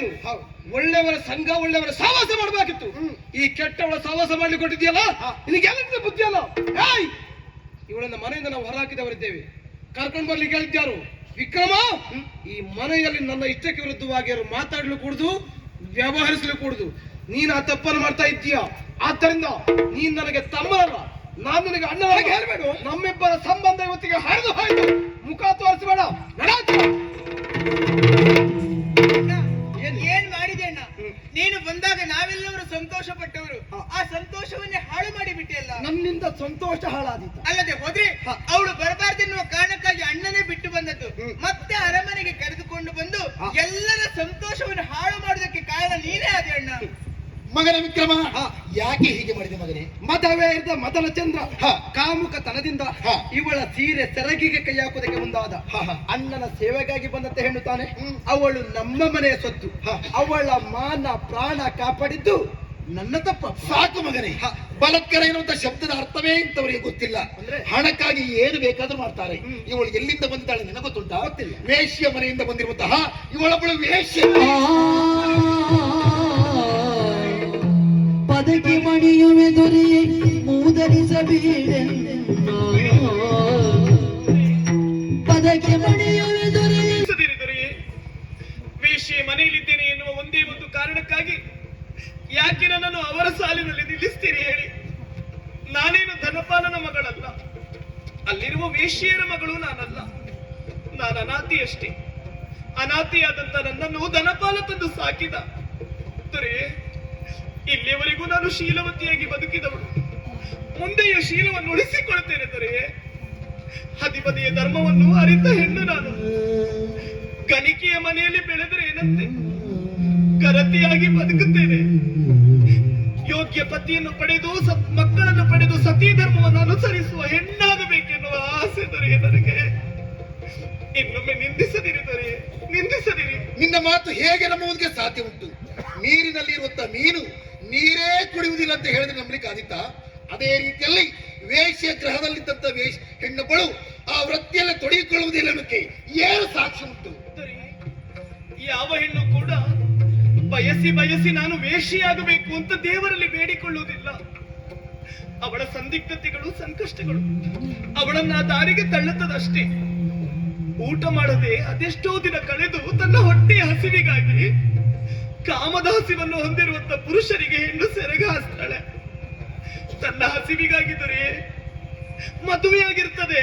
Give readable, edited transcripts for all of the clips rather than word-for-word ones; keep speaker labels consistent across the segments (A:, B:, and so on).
A: ನೀನು ಒಳ್ಳೆಯವರ ಸಂಘ ಒಳ್ಳೆಯವರ ಸಹವಾಸ ಮಾಡಬೇಕಿತ್ತು. ಈ ಕೆಟ್ಟವಳ ಸಹವಾಸ ಮಾಡ್ಲಿಕ್ಕೆ ಕೊಟ್ಟಿದ್ಯಲ್ಲ, ನಿನಗೆಲ್ಲ ಬುದ್ಧಿ ಅಲ್ಲ. ಇವಳನ್ನ ಮನೆಯಿಂದ ನಾವು ಹೊರಹಾಕಿದವರಿದ್ದೇವೆ. ಕರ್ಕೊಂಡು ಬರ್ಲಿಕ್ಕೆ ಹೇಳಿದ್ಯಾರು? ವಿಕ್ರಮ, ಈ ಮನೆಯಲ್ಲಿ ನನ್ನ ಇಷ್ಟಕ್ಕೆ ವಿರುದ್ಧವಾಗಿ ಯಾರು ಮಾತಾಡ್ಲು ಕೂಡುದು, ವ್ಯವಹರಿಸಲು ಕೂಡುದು. ನೀನು ಆ ತಪ್ಪನ್ನು ಮಾಡ್ತಾ ಇದ್ದೀಯ. ಆದ್ದರಿಂದ ನೀನ್ ನನಗೆ ತಮ್ಮನಲ್ಲ, ನಾನು ನಿನಗೆ ಅಣ್ಣನಾಗಿ ಹೇಳ್ಬೇಡ. ನಮ್ಮಿಬ್ಬರ ಸಂಬಂಧ ಇವತ್ತಿಗೆ ಹರಿದು ಹೋಯ್ತು. ಮುಖ ತೋರಿಸಬೇಡ.
B: ಏನ್ ಮಾಡಿದೆ ಅಣ್ಣ? ನೀನು ಬಂದಾಗ ನಾವೆಲ್ಲರೂ ಸಂತೋಷ ಪಟ್ಟವರು, ಆ ಸಂತೋಷವನ್ನೇ ಹಾಳು ಮಾಡಿ ಬಿಟ್ಟಿಯಲ್ಲ.
A: ನನ್ನಿಂದ ಸಂತೋಷ ಹಾಳಾದೀತು.
B: ಅಲ್ಲದೆ ಹೋದ್ರೆ ಅವಳು ಬರಬಾರ್ದೆನ್ನುವ ಕಾರಣಕ್ಕಾಗಿ ಅಣ್ಣನೇ ಬಿಟ್ಟು ಬಂದದ್ದು. ಮತ್ತೆ ಅರಮನೆಗೆ ಕರೆದುಕೊಂಡು ಬಂದು ಎಲ್ಲರ ಸಂತೋಷವನ್ನು ಹಾಳು ಮಾಡೋದಕ್ಕೆ ಕಾರಣ ನೀನೇ ಆದೆ ಅಣ್ಣ.
C: ಮಗನ ವಿಕ್ರಮ, ಯಾಕೆ ಹೀಗೆ ಮಾಡಿದೆ ಮಗನೇ?
A: ಮದವೇ ಇದ್ದ ಮದನ ಚಂದ್ರ ಕಾಮುಕತನದಿಂದ ಇವಳ ಸೀರೆ ಸೆರಗಿಗೆ ಕೈ ಹಾಕುವುದಕ್ಕೆ ಮುಂದಾದ. ಅಣ್ಣನ ಸೇವೆಗಾಗಿ ಬಂದಂತೆ ಹೆಣ್ಣು ತಾನೆ. ಅವಳು ನಮ್ಮ ಮನೆಯ ಸೊತ್ತು. ಅವಳ ಮಾನ ಪ್ರಾಣ ಕಾಪಾಡಿದ್ದು ನನ್ನ ತಪ್ಪ.
C: ಸಾಕು ಮಗನೇ, ಬಲತ್ಕರ ಎನ್ನುವಂತ ಶಬ್ದದ ಅರ್ಥವೇ ಇಂಥವರಿಗೆ ಗೊತ್ತಿಲ್ಲ. ಹಣಕ್ಕಾಗಿ ಏನು ಬೇಕಾದ್ರೂ ಮಾಡ್ತಾರೆ. ಇವಳು ಎಲ್ಲಿಂದ ಬಂದಿದ್ದಾಳೆ ನಿನಗೆ ಗೊತ್ತುಂಟಾ?
A: ಗೊತ್ತಿಲ್ಲ.
C: ವೇಶ್ಯ ಮನೆಯಿಂದ ಬಂದಿರುವಂತಹ ಇವಳೊಬ್ಬಳು ವೇಶ್ಯ.
D: ಪದಕಿ ಮಣಿಯುವೆ ದೊರೆಯೇ ಮೂದರಿಸಬೇಡ. ಪದಕಿ ಮಣಿಯುವೆ ದೊರೆಯೇ
E: ವೇಶ್ಯೆ ಮನೆಯಲ್ಲಿದ್ದೇನೆ ಎನ್ನುವ ಒಂದೇ ಒಂದು ಕಾರಣಕ್ಕಾಗಿ ಯಾಕೆ ನನ್ನನ್ನು ಅವರ ಸಾಲಿನಲ್ಲಿ ನಿಲ್ಲಿಸ್ತೀರಿ ಹೇಳಿ? ನಾನೇನು ಧನಪಾಲನ ಮಗಳಲ್ಲ, ಅಲ್ಲಿರುವ ವೇಶ್ಯೆಯರ ಮಗಳು ನಾನಲ್ಲ. ನಾನು ಅನಾಥಿಯಷ್ಟೇ. ಅನಾಥಿಯಾದಂತ ನನ್ನನ್ನು ಧನಪಾಲ ತಂದು ಸಾಕಿದ ದೊರೆಯೇ. ಇಲ್ಲಿಯವರೆಗೂ ನಾನು ಶೀಲವತಿಯಾಗಿ ಬದುಕಿದವಳು, ಮುಂದೆಯೂ ಶೀಲವನ್ನು ಉಳಿಸಿಕೊಳ್ತೇನೆ ದೊರೆಯೇ. ಹದಿಬದಿಯ ಧರ್ಮವನ್ನು ಅರಿತ ಹೆಣ್ಣು ನಾನು. ಗಣಿಕೆಯ ಮನೆಯಲ್ಲಿ ಬೆಳೆದರೆ ಏನಂತೆ, ಕರತಿಯಾಗಿ ಬದುಕುತ್ತೇನೆ. ಯೋಗ್ಯ ಪತಿಯನ್ನು ಪಡೆದು ಮಕ್ಕಳನ್ನು ಪಡೆದು ಸತಿ ಧರ್ಮವನ್ನು ಅನುಸರಿಸುವ ಹೆಣ್ಣಾಗಬೇಕೆನ್ನುವ ಆಸೆ ದೊರೆಯೇ ನನಗೆ. ಇನ್ನೊಮ್ಮೆ ನಿಂದಿಸದಿರಿ ದೊರೆಯೇ, ನಿಂದಿಸದಿರಿ.
C: ನಿನ್ನ ಮಾತು ಹೇಗೆ ನಂಬುವುದಕ್ಕೆ ಸಾಧ್ಯ ಉಂಟು? ನೀರಿನಲ್ಲಿ ಇರುವಂತ ಮೀನು ನೀರೇ ಕುಡಿಯುವುದಿಲ್ಲ ಅಂತ ಹೇಳಿದ್ರೆ ನಂಬಲಿಕ್ಕೆ ಆದಿತ್ತಾ? ಅದೇ ರೀತಿಯಲ್ಲಿ ವೇಶ್ಯ ಗ್ರಹದಲ್ಲಿದ್ದಂತ ಹೆಣ್ಣೊಬ್ಬಳು ಆ ವೃತ್ತಿಯಲ್ಲೇ ತೊಡಗಿಕೊಳ್ಳುವುದಿಲ್ಲ ಅನ್ನೋಕ್ಕೆ ಏನು ಸಾಕ್ಷಿ ಉಂಟು?
E: ಯಾವ ಹೆಣ್ಣು ಕೂಡ ಬಯಸಿ ಬಯಸಿ ನಾನು ವೇಶ್ಯೆಯಾಗಬೇಕು ಅಂತ ದೇವರಲ್ಲಿ ಬೇಡಿಕೊಳ್ಳುವುದಿಲ್ಲ. ಅವಳ ಸಂದಿಗ್ಧತೆಗಳು ಸಂಕಷ್ಟಗಳು ಅವಳನ್ನ ದಾರಿಗೆ ತಳ್ಳುತ್ತದಷ್ಟೇ. ಊಟ ಮಾಡದೆ ಅದೆಷ್ಟೋ ದಿನ ಕಳೆದು ತನ್ನ ಹೊಟ್ಟೆಯ ಹಸಿವಿಗಾಗಿ ಕಾಮದ ಹಸಿವನ್ನು ಹೊಂದಿರುವಂತ ಪುರುಷರಿಗೆ ಹೆಣ್ಣು ಸೆರಗ ಹಾಸ್ತಾಳೆ. ತನ್ನ ಹಸಿವಿಗಾಗಿದ್ದರೆ ಮದುವೆಯಾಗಿರ್ತದೆ,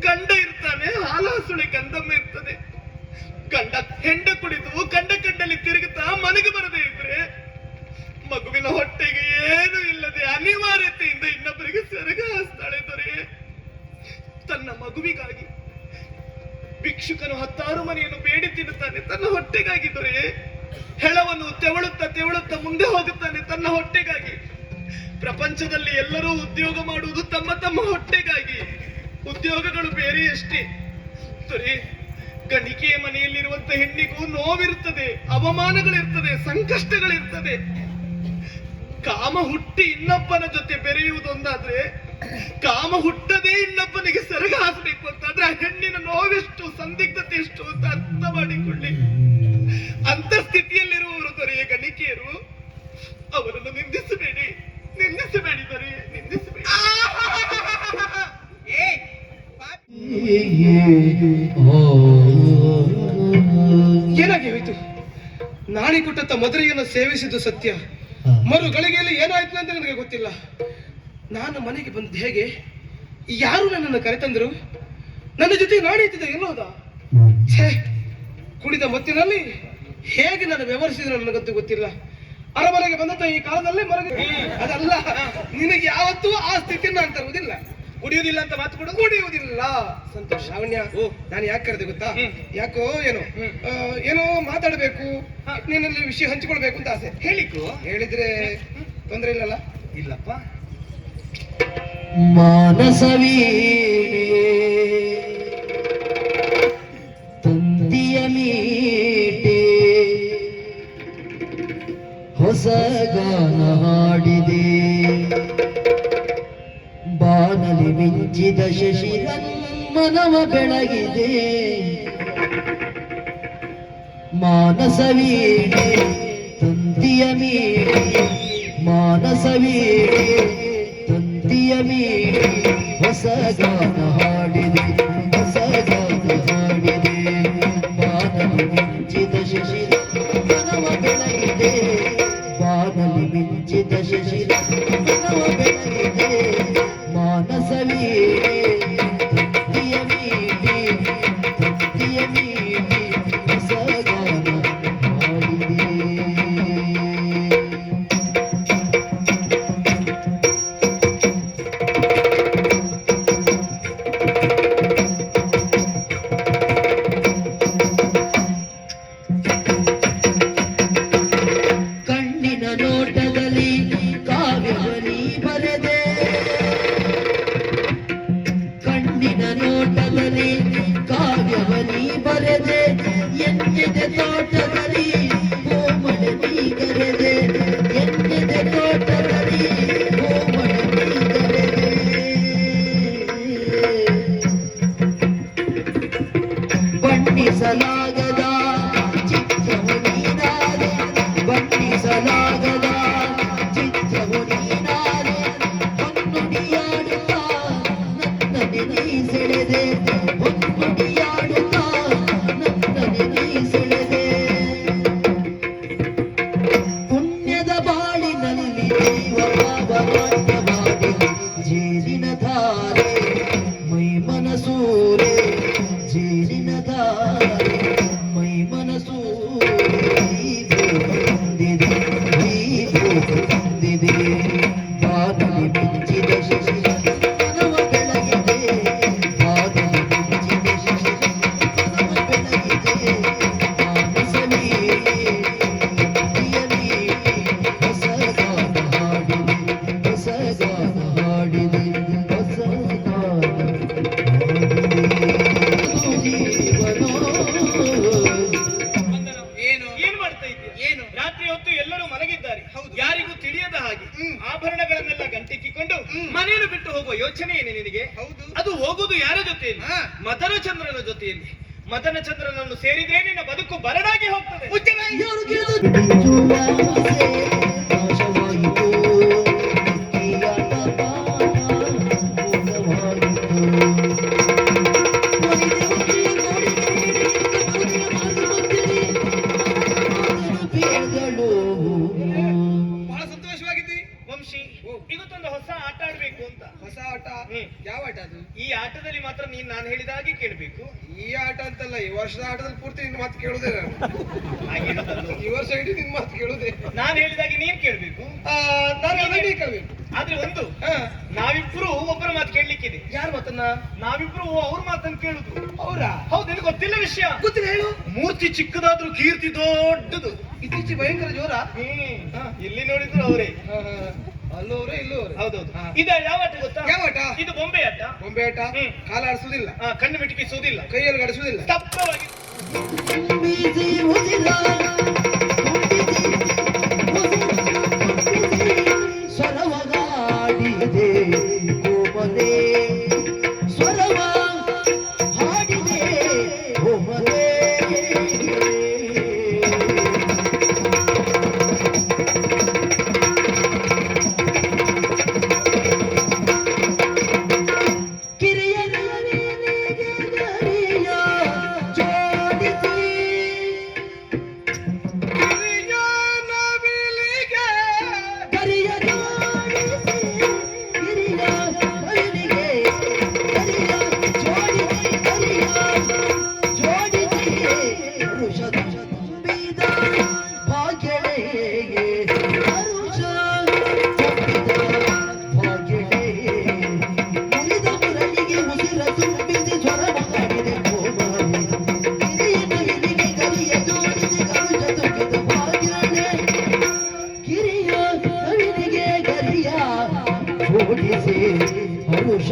E: ಗಂಡ ಇರ್ತಾನೆ, ಹಾಲ ಹಸುಳೆ ಗಂಧಮ್ಮ ಇರ್ತದೆ. ಗಂಡ ಹೆಂಡ ಕುಡಿದು ಕಂಡಲ್ಲಿ ತಿರುಗುತ್ತಾ ಮನೆಗೆ ಬರದೇ ಇದ್ರೆ ಮಗುವಿನ ಹೊಟ್ಟೆಗೆ ಏನು ಇಲ್ಲದೆ ಅನಿವಾರ್ಯತೆಯಿಂದ ಇನ್ನೊಬ್ಬರಿಗೆ ಸೆರಗ ಹಾಸ್ತಾಳೆ ದೊರೆ. ತನ್ನ ಮಗುವಿಗಾಗಿ ಭಿಕ್ಷುಕನು 10 ಮನೆಯನ್ನು ಬೇಡಿ ತಿನ್ನುತ್ತಾನೆ ತನ್ನ ಹೊಟ್ಟೆಗಾಗಿ ದೊರೆ. ಹೆಳವನ್ನು ತೆವಳುತ್ತಾ ಮುಂದೆ ಹೋಗುತ್ತಾನೆ ತನ್ನ ಹೊಟ್ಟೆಗಾಗಿ. ಪ್ರಪಂಚದಲ್ಲಿ ಎಲ್ಲರೂ ಉದ್ಯೋಗ ಮಾಡುವುದು ತಮ್ಮ ತಮ್ಮ ಹೊಟ್ಟೆಗಾಗಿ. ಉದ್ಯೋಗಗಳು ಬೇರೆಯಷ್ಟೇ ದೊರೆ. ಗಣಿಕೆಯ ಮನೆಯಲ್ಲಿರುವಂತ ಹೆಣ್ಣಿಗೂ ನೋವಿರ್ತದೆ, ಅವಮಾನಗಳಿರ್ತದೆ, ಸಂಕಷ್ಟಗಳಿರ್ತದೆ. ಕಾಮ ಹುಟ್ಟಿ ಇನ್ನೊಬ್ಬನ ಜೊತೆ ಬೆರೆಯುವುದೊಂದಾದ್ರೆ, ಕಾಮ ಹುಟ್ಟದೇ ಇನ್ನೊಬ್ಬನಿಗೆ ಸೆರಗ ಹಾಕಬೇಕು ಅಂತಾದ್ರೆ ಆ ಹೆಣ್ಣಿನ ನೋವೆಷ್ಟು, ಸಂದಿಗ್ಧತೆ ಎಷ್ಟು ಅಂತ ಅರ್ಥ ಮಾಡಿಕೊಳ್ಳಿ. ಅಂತ ಸ್ಥಿತಿಯಲ್ಲಿರುವವರು ದೊರೆಯ ಗಣಿಕೆಯರು. ಅವರನ್ನು ನಿಂದಿಸಬೇಡಿ ದೊರೆಯ, ನಿಂದಿಸಬೇಡಿ.
A: ಏನಾಗಿ ಹೋಯ್ತು? ನಾಣಿ ಕೊಟ್ಟಂತ ಮದುರೆಯನ್ನು ಸೇವಿಸಿದ್ದು ಸತ್ಯ. ಮರು ಗಳಿಗೆಯಲ್ಲಿ ಏನಾಯ್ತು ಅಂತ ನನಗೆ ಗೊತ್ತಿಲ್ಲ. ನಾನು ಮನೆಗೆ ಬಂದ ಹೇಗೆ? ಯಾರು ನನ್ನನ್ನು ಕರೆತಂದ್ರು? ನನ್ನ ಜೊತೆ ನಾಣಿ ಇದ್ದಿದ್ದ ಎಲ್ಲೋದ? ಕುಡಿದ ಮತ್ತಿನಲ್ಲಿ ಹೇಗೆ ನಾನು ವ್ಯವಹರಿಸಿದ್ರೆ ನನಗಂತೂ ಗೊತ್ತಿಲ್ಲ. ಅರಮನೆಗೆ ಬಂದಂತ ಈ ಕಾಲದಲ್ಲೇ ಅದಲ್ಲ, ನಿನಗೆ ಯಾವತ್ತೂ ಆ ಸ್ಥಿತಿಯನ್ನು ನಾನು ತರುವುದಿಲ್ಲ.
E: ಕುಡಿಯುವುದಿಲ್ಲ ಅಂತ ಮಾತು ಕೊಡು.
A: ಕುಡಿಯುವುದಿಲ್ಲ. ಸಂತೋಷ. ಲಾವಣ್ಯ, ನಾನು ಯಾಕೆ ಕರೆದೆ ಗೊತ್ತಾ? ಯಾಕೋ ಏನೋ ಮಾತಾಡಬೇಕು, ನಿನ್ನಲ್ಲಿ ವಿಷಯ ಹಂಚಿಕೊಳ್ಬೇಕು ಅಂತ ಆಸೆ. ಹೇಳಿದ್ರೆ ತೊಂದರೆ ಇಲ್ಲಲ್ಲ?
E: ಇಲ್ಲಪ್ಪ.
D: ಮಾನಸವೀಣೆ ತಂತಿಯ ಮೀಟೆ ಹೊಸ ಗಾನ ಹಾಡಿದೆ. ಬಾನಲಿ ಮಿಂಚಿದ ಶಶಿರಮ್ಮನವ ಬೆಳಗಿದೆ. ಮಾನಸವೀಣೆ ಮೀಟಿ ಮಾನಸವೀಡಿ ತಂತಿಯ ಮೀಟಿ ಹೊಸ ಗಾನ ಹಾಡಿದೆ ಹೊಸ ಗಾನ ಹಾಡಿದೆ ಬಾನಲಿ ಮಿಂಚಿದ ಶಶಿರ ಮನವ ಬೆಳಗಿದೆ ಬಾನಲಿ ಮಿಂಚಿದ ಶಶಿರ ಮನವ ಬೆಳಗಿದೆ ಮಾನಸವೀಡಿ ತಂತಿಯ ಮೀಟಿ ತಂತಿಯ ಮೀಟಿ ಹೊಸ ಗಾನ ಹಾಡಿದೆ. ಕಣ್ಣಿನ ನೋಟದಲ್ಲಿ ಕಾವ್ಯವನಿ ಬರೆದೆ ಕಣ್ಣಿನ ನೋಟದಲ್ಲಿ ಕಾವ್ಯವನಿ ಬರೆದೆ ಎನ್ನಿದೆ ತೋಟದಲ್ಲಿ ಕೋಮಳೆ ನೀಗರೆದೆ ಎನ್ನಿದೆ ತೋಟದಲ್ಲಿ ಕೋಮಳೆ ನೀಗರೆದೆ ಬಣ್ಣಿಸಲಾಗದ ಚಿತ್ರವು ನೀನಾದೆ ಬಣ್ಣಿಸಲಾಗದ ಚಿತ್ರವು ನೀನಾದೆ ಹೊನ್ನುಡಿಯಾಡುತ್ತಾ ನನ್ನನೆ ನೀ ಸೆಳೆದೆ ಹೊನ್ನುಡಿಯಾಡುತ್ತಾ ನನ್ನನೆ ನೀ ಸೆಳೆದೆ ಪುಣ್ಯದ ಬಾಳಿನಲ್ಲಿ ಜೀವಭಾವನಾಟ್ಯ ಮಾಡಿ ಜೇನಿನ ಧಾರೆ ಮೈ ಮನಸೂರೆ ಜೇನಿನ ಧಾರೆ ಮೈ ಮನಸೂರೆ ತಂದಿದೆ ತಂದಿದೆ ಬಾನಲಿ ಮಿಂಚಿದ ಶಶಿರ ಮನವ ಬೆಳಗಿದೆ ಬಾನಲಿ ಮಿಂಚಿದ ಶಶಿರ ಮನವ ಬೆಳಗಿದೆ ಮಾನಸವೀಡಿ ತಂತಿಯ ಮೀಟಿ ಹೊಸ ಗಾನ ಹಾಡಿದೆ ಹೊಸ ಗಾನ ಹಾಡಿದೆ ಹೊಸ ಗಾನ
B: ಏನು
E: ಏನ್ ಮಾಡ್ತಾ ಇದ್ದೀಯ?
B: ಏನು
E: ರಾತ್ರಿ ಹೊತ್ತು ಎಲ್ಲರೂ ಮಲಗಿದ್ದಾರೆ.
B: ಹೌದು.
E: ಯಾರಿಗೂ ತಿಳಿಯದ ಹಾಗೆ ಆಭರಣಗಳನ್ನೆಲ್ಲ ಗಂಟಿಕ್ಕಿಕೊಂಡು ಮನೆಯನ್ನು ಬಿಟ್ಟು ಹೋಗುವ ಯೋಚನೆ ಏನೇ ನಿನಗೆ?
B: ಹೌದು.
E: ಅದು ಹೋಗುದು ಯಾರ ಜೊತೆಯಲ್ಲಿ?
B: ಹಾ.
E: ಮದನ ಚಂದ್ರನ ಜೊತೆಯಲ್ಲಿ. ಮದನ ಚಂದ್ರನನ್ನು ಸೇರಿದ್ರೆ ನಿನ್ನ ಬದುಕು ಬರಡಾಗಿ ಹೋಗ್ತದೆ.
D: ಯಾರು ಕೇಳಿದ ಆಸೆ ನಾಶವಾಯಿತು ನಿಕ್ಕಿಯಾಟ ಪಾಠ ಮೋಸವಾಯಿತು
A: ಬಹಳ ಸಂತೋಷವಾಗಿದ್ದಿ.
E: ವಂಶಿ, ಇವತ್ತೊಂದು ಹೊಸ ಆಟ ಆಡ್ಬೇಕು ಅಂತ.
A: ಹೊಸ ಆಟ?
E: ಹ್ಮ್.
A: ಯಾವ ಆಟ ಅದು?
E: ಈ ಆಟದಲ್ಲಿ ಮಾತ್ರ ನೀನ್ ನಾನು ಹೇಳಿದ ಹಾಗೆ ಕೇಳ್ಬೇಕು.
A: ಈ ಆಟ ಅಂತಲ್ಲ, ಈ ವರ್ಷದ ಆಟದಲ್ಲಿ ಪೂರ್ತಿ ನಿನ್ ಮಾತು ಕೇಳುದೇ ನಾನು.
E: ಹಾಗೆ ಹೇಳೋದಲ್ಲ.
A: ಈ ವರ್ಷ ಇಡೀ ನಿನ್ ಮಾತು ಕೇಳುದೇ.
E: ನಾನು ಹೇಳಿದಾಗೆ ನೀನ್ ಕೇಳ್ಬೇಕು.
A: ನಾನು ಅದನ್ನೇ ಕೇಳ್ಬೇಕು.
E: ಆದ್ರೆ ಒಂದು,
A: ಹಾ.
E: ನಾವಿಬ್ರು ಒಬ್ಬರ ಮಾತು ಕೇಳಲಿಕ್ಕಿದೆ.
A: ಯಾರ ಮಾತನ್ನ?
E: ನಾವಿಬ್ರು ಅವ್ರ ಮಾತನ್ನು ಕೇಳುದು.
A: ಅವರಾ?
E: ಹೌದು, ನಿನಗೆ ಗೊತ್ತಿಲ್ಲ ವಿಷಯ.
A: ಗೊತ್ತಿಲ್ಲ, ಹೇಳು.
E: ಮೂರ್ತಿ ಚಿಕ್ಕದಾದ್ರೂ ಕೀರ್ತಿ ದೊಡ್ಡದು.
A: ಇತ್ತೀಚೆ ಭಯಂಕರ ಜೋರ.
E: ಹಾ. ಎಲ್ಲಿ ನೋಡಿದ್ರು ಅವರೇ.
A: ಅಲ್ಲೂ ಅವ್ರೆ ಇಲ್ಲೂ ಅವ್ರೆ.
E: ಹೌದೌದು.
A: ಹಾ.
E: ಇದ ಯಾವ ಆಟ ಗೊತ್ತಾ?
A: ಯಾವ ಆಟ?
E: ಇದು ಬೊಂಬೆ ಆಟ.
A: ಬೊಂಬೆ ಆಟ. ಕಾಲ ಆಡಿಸುವುದಿಲ್ಲ,
E: ಕಣ್ಣು ಮಿಟುಕಿಸುವುದಿಲ್ಲ,
A: ಕೈಯಲ್ಲಿ ಗಡಿಸುವುದಿಲ್ಲ.
E: ಸ್ತಬ್ಧವಾಗಿ
D: ತುಂಬಿಸಿ ಉಸಿರ ತುಂಬಿಸಿ ಸ್ವರವಗಾಡಿದೆ ಕೋಮಲೆ ಸ್ವರವ ಹಾಡಿದೆ ಕೋಮಲೆ ಹರುಷ